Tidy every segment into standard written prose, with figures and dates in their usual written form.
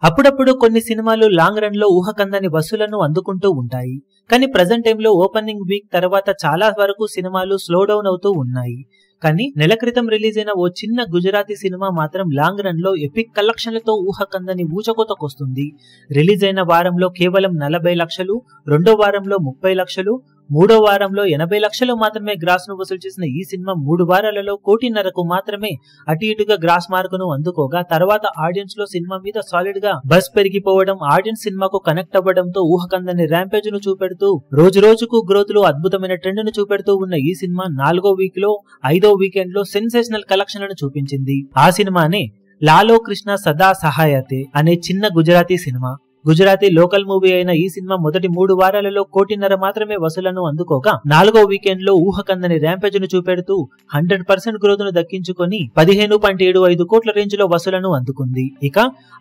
అప్పుడప్పుడు కొన్ని సినిమాలు లాంగ్ రన్ లో ఊహకందని వసూలను అందుకుంటూ ఉంటాయి. కానీ ప్రెజెంట్ టైంలో ఓపెనింగ్ వీక్ తర్వాత చాలా వరకు సినిమాలు స్లో డౌన్ అవుతూ ఉన్నాయి. కానీ నెల క్రితం రిలీజ్ అయిన ఓ చిన్న గుజరాతీ సినిమా మాత్రం లాంగ్ రన్ లో ఎపిక్ కలెక్షన్లతో ఊహకందని ఊచకోతకొస్తుంది. రిలీజ్ అయిన వారంలో కేవలం 40 లక్షలు, రెండో వారంలో 30 లక్షలు, మూడో వారంలో 80 లక్షలు మాత్రమే గ్రాస్ ను వసూలు చేసిన ఈ సినిమా 3 వారాలలో 1.5 కోటి మాత్రమే అటు ఇటుగా గ్రాస్ మార్కును అందుకోగా తర్వాత ఆడియన్స్ లో సినిమా మీద సాలిడ్ గా బస్ పెరిగిపోవడం, ఆడియన్స్ సినిమాకు కనెక్ట్ అవ్వడంతో ఊహకందని ర్యాంపేజ్ ను చూపెడుతూ రోజు రోజుకు గ్రోత్ లో అద్భుతమైన ట్రెండ్ ను చూపెడుతూ ఉన్న ఈ సినిమా 4వ వీక్ లో 5వ వీకెండ్ లో సెన్సేషనల్ కలెక్షన్లను చూపించింది. ఆ సినిమానే లాలో కృష్ణ సదా సహాయతే అనే చిన్న Gujarati cinema. Gujarati local movie అయిన ఈ సినిమా మొదటి 3 వారాలలో 1.5 కోటి మాత్రమే వసూలను అందుకోగా 4వ వీకెండ్ లో ఊహకందని ర్యాంపేజ్ ను చూపెడుతూ 100% గ్రోత్ ను దక్కించుకొని 15.75 కోట్ల రేంజ్ లో వసూలను అందుకుంది. ఇక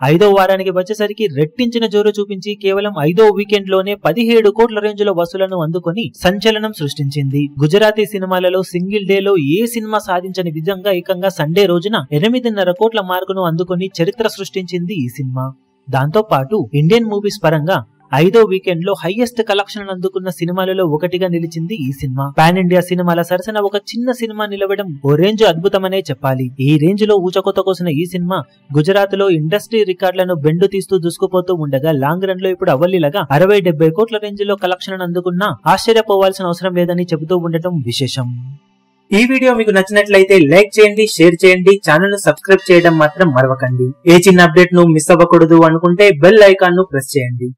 5వ వారానికి వచ్చేసరికి రెట్టించిన జోరు చూపించి కేవలం 5వ వీకెండ్ లోనే 17 కోట్ల రేంజ్ లో వసూలను అందుకొని సంచలనం సృష్టించింది. గుజరాతీ సినిమాలలో సింగిల్ డే లో ఏ సినిమా సాధించని విధంగా ఏకంగా సండే రోజున 8.5 కోట్ల మార్కును అందుకొని చరిత్ర సృష్టించింది ఈ సినిమా. దాంతో పాటు ఇండియన్ మూవీస్ పరంగా 5వ వీకెండ్ లో హైయెస్ట్ కలెక్షన్ అందుకున్న సినిమాలలో ఒకటిగా నిలిచింది ఈ సినిమా. పాన్ ఇండియా సినిమాల సరసన ఒక చిన్న సినిమా నిలవడం ఓ రేంజ్ అద్భుతమనే చెప్పాలి. ఈ రేంజ్ లో ఊచకొత కోసిన ఈ సినిమా గుజరాత్ లో ఇండస్ట్రీ రికార్డులను బెండు తీస్తూ దూసుకుపోతూ ఉండగా లాంగ్ రన్ లో ఇప్పుడు అవలీలగా 60-70 కోట్ల రేంజ్ లో కలెక్షన్ అందుకున్నా ఆశ్చర్యపోవాల్సిన అవసరం లేదని చెబుతూ ఉండటం విశేషం. ఈ వీడియో మీకు నచ్చినట్లయితే లైక్ చేయండి, షేర్ చేయండి, ఛానల్ ను సబ్స్క్రైబ్ చేయడం మాత్రం మరవకండి. ఏ చిన్న అప్డేట్ ను మిస్ అవ్వకూడదు అనుకుంటే బెల్ ఐకాన్ ను ప్రెస్ చేయండి.